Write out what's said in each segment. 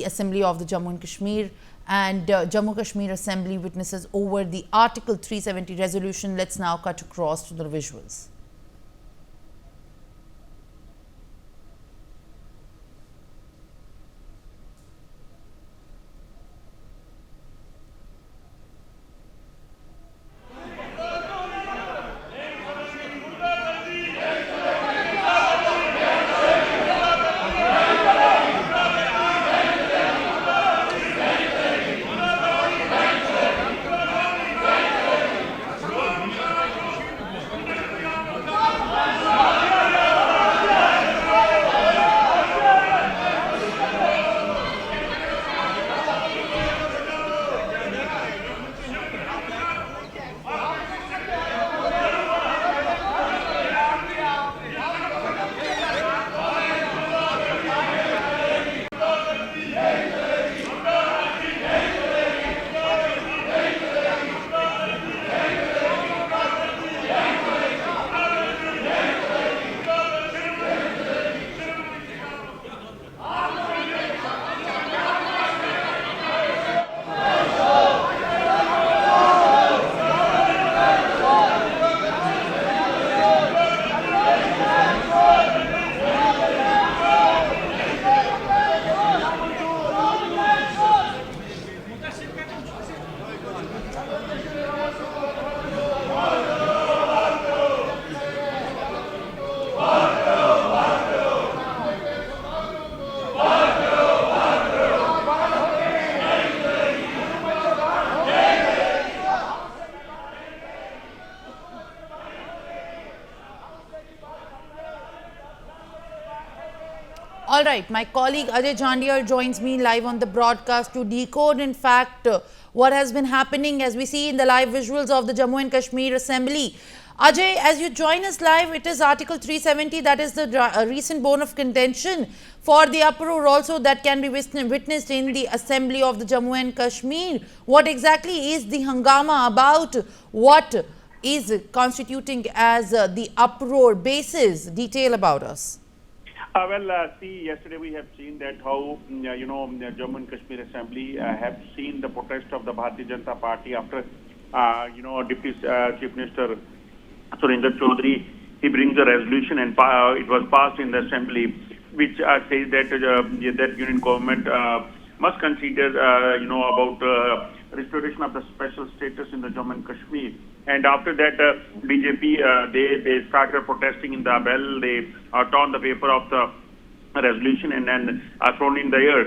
the Assembly of the Jammu and Kashmir, and Jammu Kashmir Assembly witnesses over the Article 370 resolution. Let's now cut across to the visuals. All right, my colleague Ajay Jandia joins me live on the broadcast to decode, in fact, what has been happening as we see in the live visuals of the Jammu and Kashmir Assembly. Ajay, as you join us live, it is Article 370, that is the recent bone of contention for the uproar also that can be witnessed in the Assembly of the Jammu and Kashmir. What exactly is the hangama about? What is constituting as the uproar basis? Detail about us. See, yesterday we have seen that how, the Jammu and Kashmir Assembly have seen the protest of the Bharatiya Janata Party after, Deputy Chief Minister Surinder Chaudhary, he brings a resolution and it was passed in the Assembly, which says that that union government must consider, about restoration of the special status in the Jammu and Kashmir. And after that, BJP, they started protesting in the bell. They torn the paper of the resolution and then thrown in the air.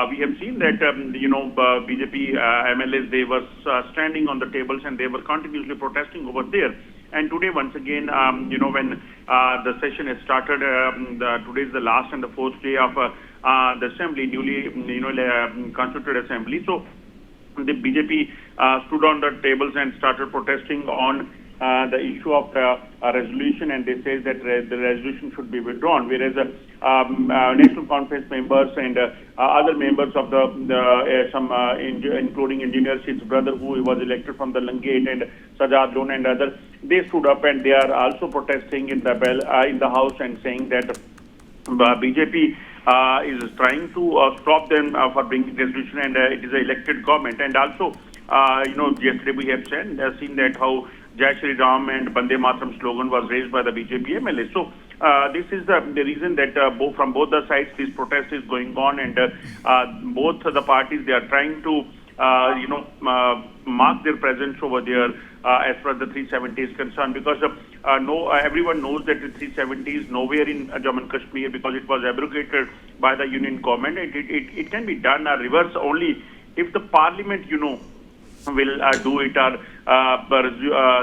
We have seen that, BJP MLAs, they were standing on the tables and they were continuously protesting over there. And today, once again, when the session has started, today is the last and the fourth day of the assembly, newly, constituted assembly. So the BJP stood on the tables and started protesting on the issue of a resolution, and they say that the resolution should be withdrawn, whereas National Conference members and other members of including Engineer Sid's brother, who was elected from the Langate, and Sajad Lone and others, they stood up and they are also protesting in the House and saying that BJP is trying to stop them for bringing resolution, and it is an elected government. And also, yesterday we have seen that how Jai Shri Ram and Bande Mataram slogan was raised by the BJP MLA. So this is the reason that from both the sides this protest is going on, and both the parties, they are trying to mark their presence over there as far as the 370 is concerned, because everyone knows that the 370 is nowhere in Jammu and Kashmir because it was abrogated by the union government. It can be done reverse only if the parliament, will do it or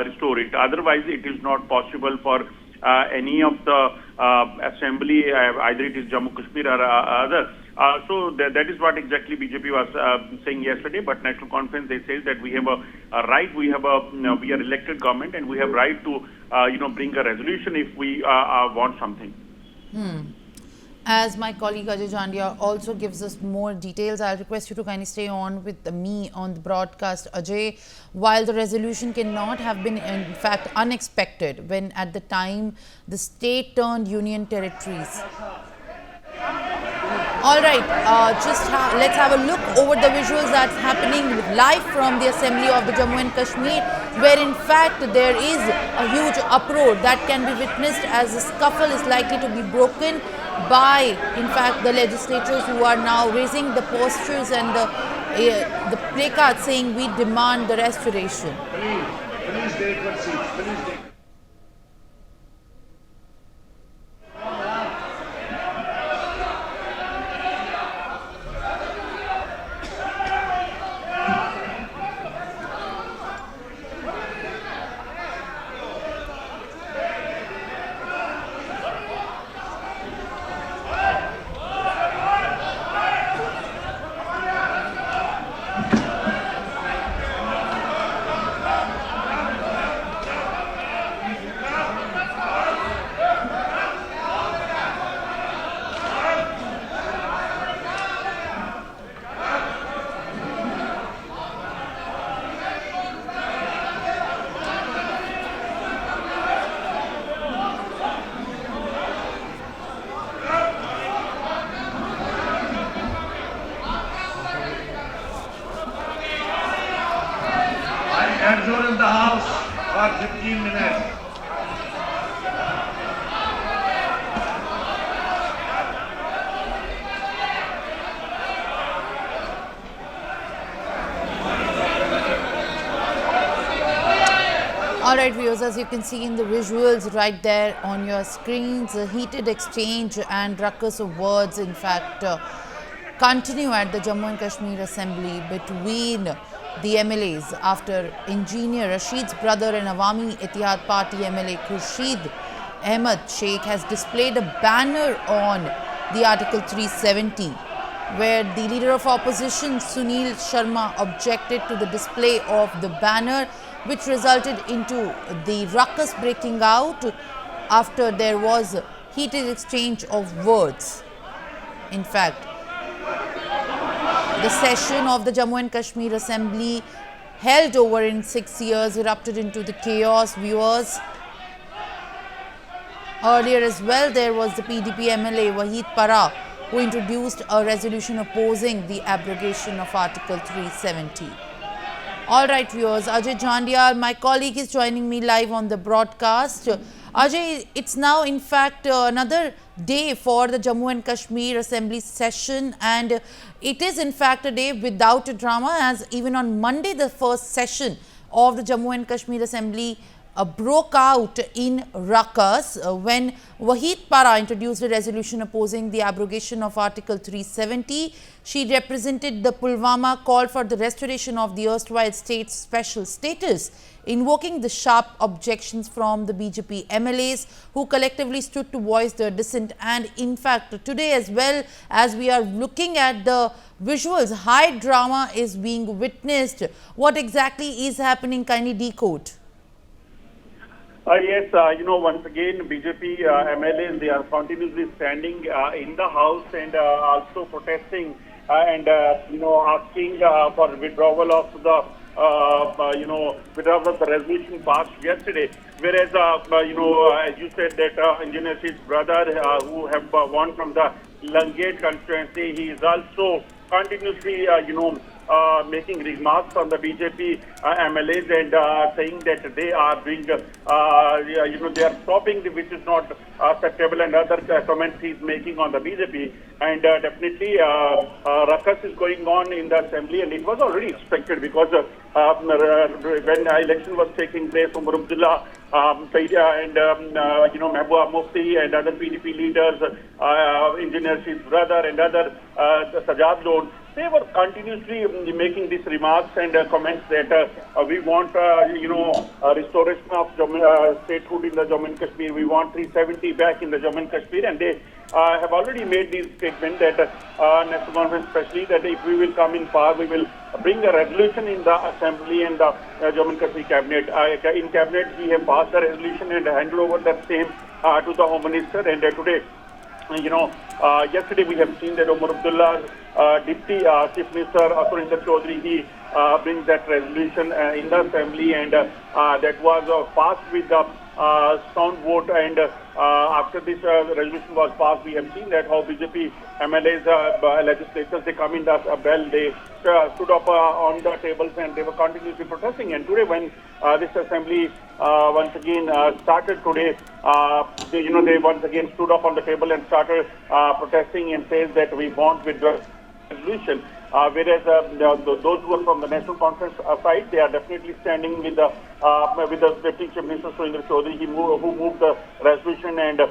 restore it. Otherwise, it is not possible for any of the assembly, either it is Jammu Kashmir or other. So that is what exactly BJP was saying yesterday. But National Conference, they say that we have a right, we are elected government, and we have right to bring a resolution if we want something. As my colleague Ajay Jandia also gives us more details, I'll request you to kindly stay on with me on the broadcast. Ajay, while the resolution cannot have been in fact unexpected when at the time the state turned union territories. All right, let's have a look over the visuals that's happening live from the assembly of the Jammu and Kashmir, where in fact there is a huge uproar that can be witnessed as the scuffle is likely to be broken by, in fact, the legislators who are now raising the postures and the placards saying we demand the restoration. Please take your seats. Please take. Adjourn the house for 15 minutes. All right, viewers, as you can see in the visuals right there on your screens, a heated exchange and ruckus of words, in fact, continue at the Jammu and Kashmir Assembly between the MLAs after engineer Rashid's brother and Awami Ittihad Party MLA Khurshid Ahmed Sheikh has displayed a banner on the Article 370, where the leader of opposition Sunil Sharma objected to the display of the banner, which resulted into the ruckus breaking out after there was a heated exchange of words. In fact, the session of the Jammu and Kashmir Assembly, held over in 6 years, erupted into the chaos, viewers. Earlier as well, there was the PDP MLA Wahid Para, who introduced a resolution opposing the abrogation of Article 370. All right, viewers, Ajay Jandial, my colleague, is joining me live on the broadcast. Ajay, it's now in fact another day for the Jammu and Kashmir Assembly session, and it is in fact a day without a drama, as even on Monday the first session of the Jammu and Kashmir Assembly broke out in ruckus when Wahid Para introduced a resolution opposing the abrogation of Article 370. She represented the Pulwama, called for the restoration of the erstwhile state's special status, invoking the sharp objections from the BJP MLAs, who collectively stood to voice their dissent. And in fact, today as well, as we are looking at the visuals, high drama is being witnessed. What exactly is happening? Kindly decode. Yes, once again, BJP MLAs, they are continuously standing in the house and also protesting and, asking for withdrawal of the, withdrawal of the resolution passed yesterday. Whereas, as you said, that Engineer Rashid's brother, who have won from the Langate constituency, he is also continuously, making remarks on the BJP MLAs and saying that they are doing, they are stopping, which is not acceptable, and other comments he's making on the BJP. And definitely, ruckus is going on in the assembly, and it was already expected because when election was taking place, Umar Abdullah, Saida, and Mehbooba Mufti and other PDP leaders, Engineer Rashid's brother and other Sajad Lone, they were continuously making these remarks and comments that we want, restoration of statehood in the Jammu and Kashmir. We want 370 back in the Jammu and Kashmir, and they have already made this statement that national government, especially, that if we will come in power, we will bring a resolution in the assembly and the Jammu and Kashmir cabinet. In cabinet, we have passed the resolution and handed over that same to the Home Minister, and today, yesterday we have seen that Umar Abdullah, Deputy Chief Minister Surinder Chaudhary, he brings that resolution in the assembly, and that was passed with the sound vote, and after this resolution was passed, we have seen that how BJP MLAs, legislators, they come in the bell, they stood up on the tables and they were continuously protesting. And today, when this assembly once again started today, they once again stood up on the table and started protesting and says that we want withdraw resolution. Whereas those who are from the National Conference side, they are definitely standing with the Deputy Chief Minister Surendra Chaudhary, who moved the resolution, and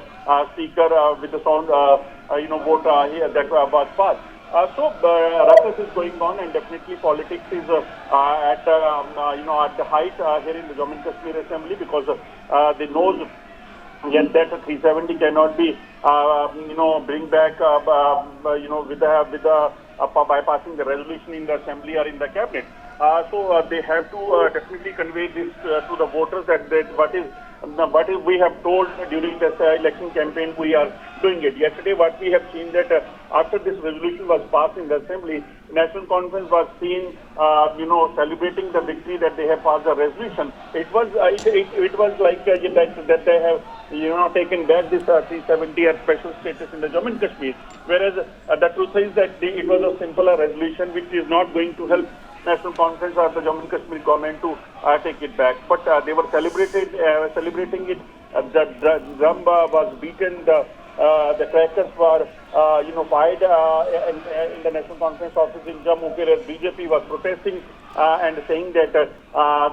Speaker with the sound vote that was passed. So ruckus is going on, and definitely politics is at the height here in the Jammu and Kashmir Assembly, because they know yet that 370 cannot be bring back by passing the resolution in the assembly or in the cabinet. So they have to definitely convey this to the voters that what we have told during this election campaign, we are doing it. Yesterday, what we have seen that after this resolution was passed in the assembly, National Conference was seen, celebrating the victory that they have passed the resolution. It was like that they have taken back this 370 as special status in the Jammu and Kashmir. Whereas the truth is that it was a simpler resolution which is not going to help National Conference or the Jammu and Kashmir government to take it back. But they were celebrating it. The drum was beaten. The crackers were fired in the National Conference office in Jammu, whereas BJP was protesting and saying that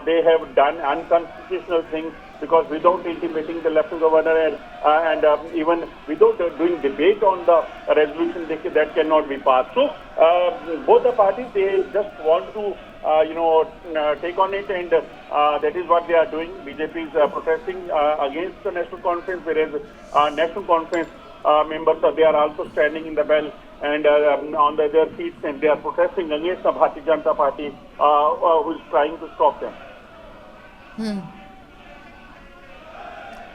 they have done unconstitutional things, because without intimating the Lieutenant Governor and even without doing debate on the resolution, that cannot be passed. So both the parties, they just want to take on it, and that is what they are doing. BJP is protesting against the National Conference, whereas National Conference members, they are also standing in the bell and on their seats, and they are protesting against the Bharatiya Janata Party, who is trying to stop them.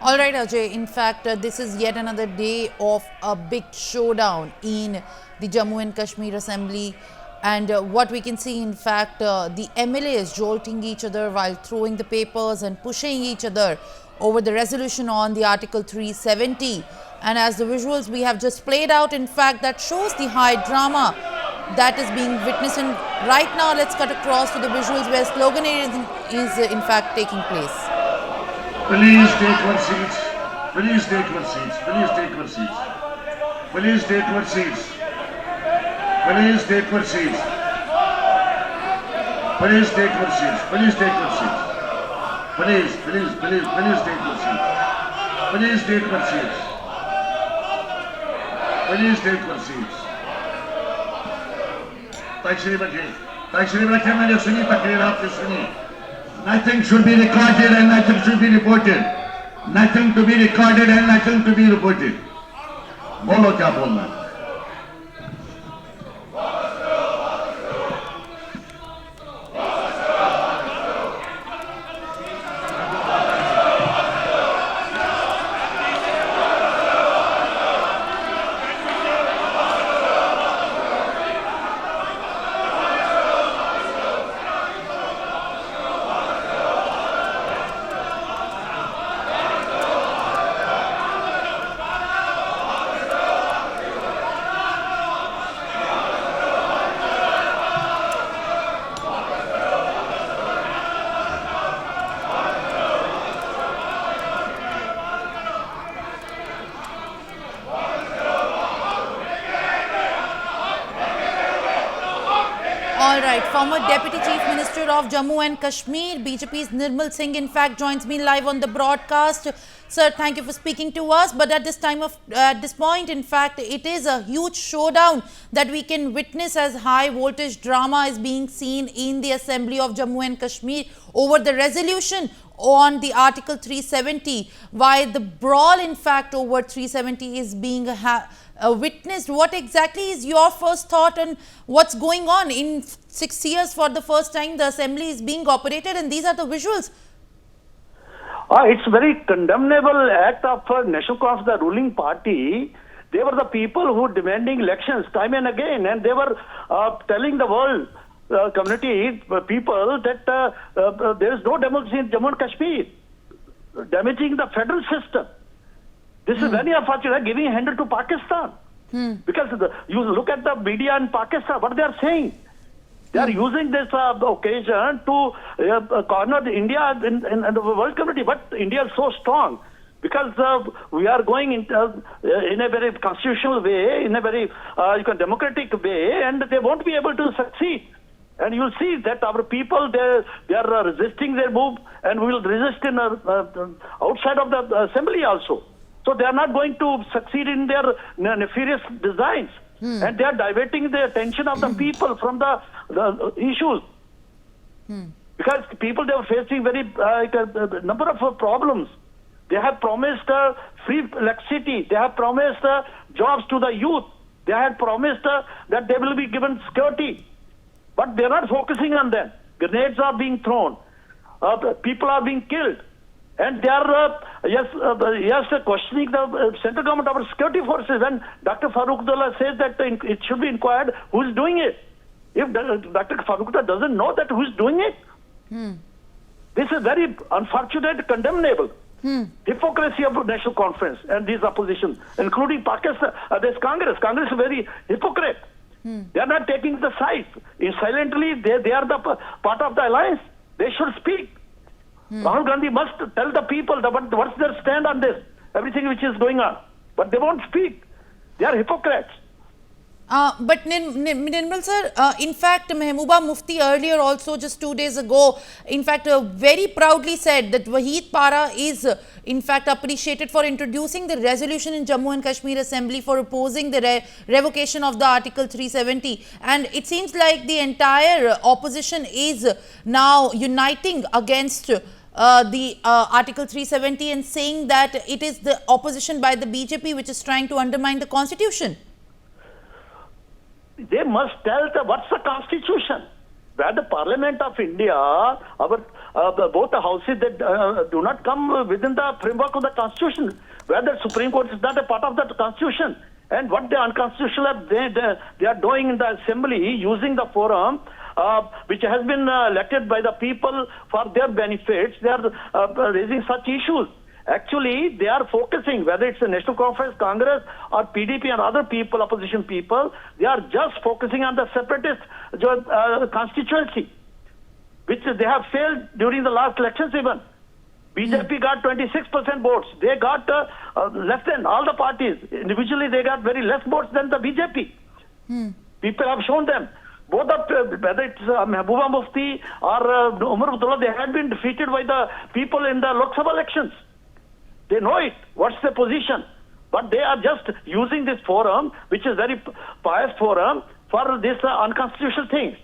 All right, Ajay. In fact, this is yet another day of a big showdown in the Jammu and Kashmir Assembly. And what we can see, in fact, the MLAs jolting each other while throwing the papers and pushing each other over the resolution on the Article 370. And as the visuals we have just played out, in fact, that shows the high drama that is being witnessed. And right now, let's cut across to the visuals where sloganeering is in fact taking place. Please take your seats. Please take your seats. Please take your seats. Please take your seats. Please take your seats. Please take your seats. Please take your seats. Please take your seats. Please take your seats. Please take your seats. तकरीर मैंने सुनी, तकरीर आपने सुनी. Nothing should be recorded and nothing should be reported. Nothing to be recorded and nothing to be reported. बोलो क्या बोलना है. All right, former Deputy Chief Minister of Jammu and Kashmir, BJP's Nirmal Singh, in fact, joins me live on the broadcast. Sir, thank you for speaking to us. But at this point, in fact, it is a huge showdown that we can witness as high voltage drama is being seen in the Assembly of Jammu and Kashmir over the resolution on the Article 370. While the brawl, in fact, over 370 is being witnessed, what exactly is your first thought on what's going on? In 6 years, for the first time, the Assembly is being operated, and these are the visuals. It's very condemnable act of National Conference, the ruling party. They were the people who demanding elections time and again, and they were telling the world community people that there is no democracy in Jammu and Kashmir, damaging the federal system. This is very unfortunate, giving a hand to Pakistan. Because you look at the media in Pakistan, what they are saying. They are using this occasion to corner India in the world community. But India is so strong because we are going in a very constitutional way, in a very democratic way, and they won't be able to succeed. And you'll see that our people, they are resisting their move, and we will resist in outside of the assembly also. So they are not going to succeed in their nefarious designs. And they are diverting the attention of the people from the issues. Because people, they are facing very number of problems. They have promised free electricity. They have promised jobs to the youth. They have promised that they will be given security. But they are not focusing on them. Grenades are being thrown. People are being killed. And they are, questioning the central government, our security forces. And Dr. Farooqullah says that it should be inquired who is doing it. If Dr. Farooqullah doesn't know that who is doing it, this is very unfortunate, condemnable. Hypocrisy of the National Conference and these opposition, including Pakistan, this Congress. Congress is very hypocrite. They are not taking the side. Silently, they are the part of the alliance. They should speak. Rahul Gandhi must tell the people what's their stand on this, everything which is going on. But they won't speak. They are hypocrites. But Nirmal sir, in fact, Mehbooba Mufti earlier also, just 2 days ago, in fact, very proudly said that Wahid Para is, in fact, appreciated for introducing the resolution in Jammu and Kashmir Assembly for opposing the revocation of the Article 370. And it seems like the entire opposition is now uniting against the Article 370 and saying that it is the opposition by the BJP which is trying to undermine the constitution. They must tell what's the constitution. Where the Parliament of India, both the houses that do not come within the framework of the constitution, where the Supreme Court is not a part of the constitution. And what the unconstitutional they are doing in the assembly, using the forum, which has been elected by the people for their benefits, they are raising such issues. Actually, they are focusing, whether it's the National Conference, Congress, or PDP and other people, opposition people, they are just focusing on the separatist constituency, which they have failed during the last elections even. BJP got 26% votes. They got less than all the parties. Individually, they got very less votes than the BJP. People have shown them. Both whether it's Mehbooba Mufti or Umar Abdullah, they had been defeated by the people in the Lok Sabha elections. They know it. What's their position? But they are just using this forum, which is very pious forum, for this unconstitutional things.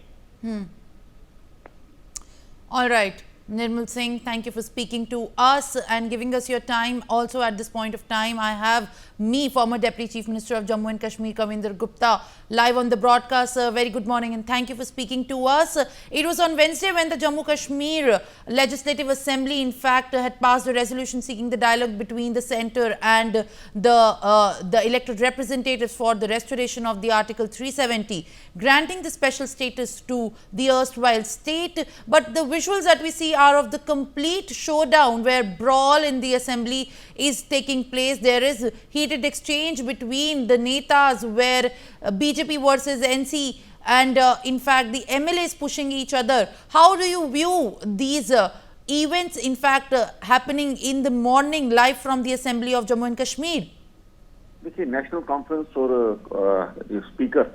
All right. Nirmal Singh, thank you for speaking to us and giving us your time. Also at this point of time, I have me, former Deputy Chief Minister of Jammu and Kashmir, Kavinder Gupta, live on the broadcast. Very good morning and thank you for speaking to us. It was on Wednesday when the Jammu Kashmir Legislative Assembly, in fact, had passed a resolution seeking the dialogue between the centre and the elected representatives for the restoration of the Article 370, granting the special status to the erstwhile state. But the visuals that we see are of the complete showdown where brawl in the assembly is taking place. There is heated exchange between the netas where BJP versus NC and in fact the MLAs pushing each other. How do you view these events in fact happening in the morning live from the assembly of Jammu and Kashmir? देखिए, national conference और speaker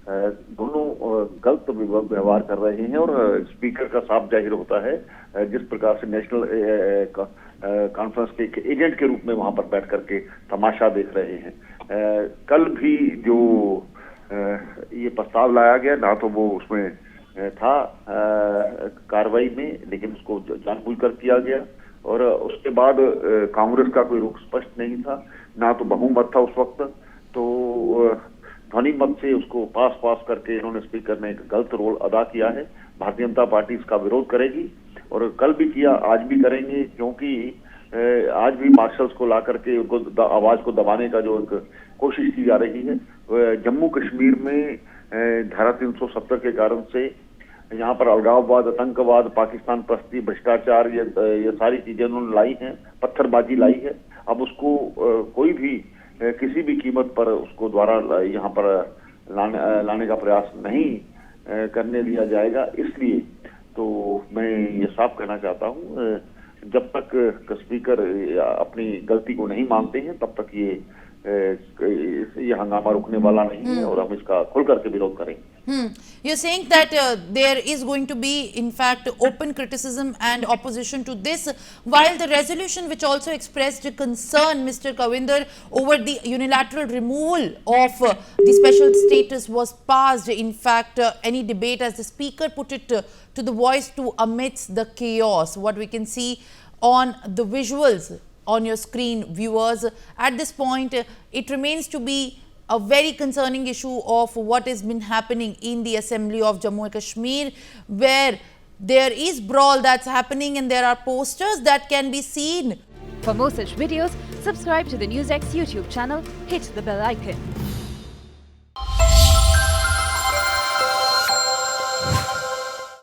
दोनों गलत व्यवहार कर रहे हैं और speaker का साफ जाहिर होता है जिस प्रकार से नेशनल कॉन्फ्रेंस के एजेंट के रूप में वहां पर बैठ करके तमाशा देख रहे हैं। कल भी जो ये प्रस्ताव लाया गया, ना तो वो उसमें था कार्रवाई में, लेकिन उसको जानबूझकर किया गया और उसके बाद कांग्रेस का कोई रुख स्पष्ट नहीं था, ना तो बहुमत था उस वक्त, तो ध्वनि मत से उसको पास करके इन्होंने स्पीकर ने एक गलत रोल अदा किया है। भारतीय जनता पार्टी इसका विरोध करेगी और कल भी किया, आज भी करेंगे, क्योंकि आज भी मार्शल्स को ला करके उनको आवाज को दबाने का जो कोशिश की जा रही है। जम्मू कश्मीर में धारा 370 के कारण से यहाँ पर अलगाववाद, आतंकवाद, पाकिस्तान प्रस्ती, भ्रष्टाचार, ये सारी चीजें उन्होंने लाई हैं, पत्थरबाजी लाई है। अब उसको कोई भी किसी भी कीमत पर उसको द्वारा यहाँ पर लाने का प्रयास नहीं करने दिया जाएगा। इसलिए तो मैं ये साफ कहना चाहता हूँ, जब तक स्पीकर अपनी गलती को नहीं मानते हैं तब तक ये हंगामा रुकने वाला नहीं है और हम इसका खुल करके विरोध करेंगे। You're saying that there is going to be, in fact, open criticism and opposition to this, while the resolution which also expressed concern, Mr. Kavinder, over the unilateral removal of the special status was passed. In fact, any debate, as the speaker put it to the voice, to amidst the chaos. What we can see on the visuals on your screen, viewers, at this point, it remains to be a very concerning issue of what has been happening in the Assembly of Jammu and Kashmir, where there is brawl that's happening and there are posters that can be seen. For more such videos, subscribe to the NewsX YouTube channel, hit the bell icon.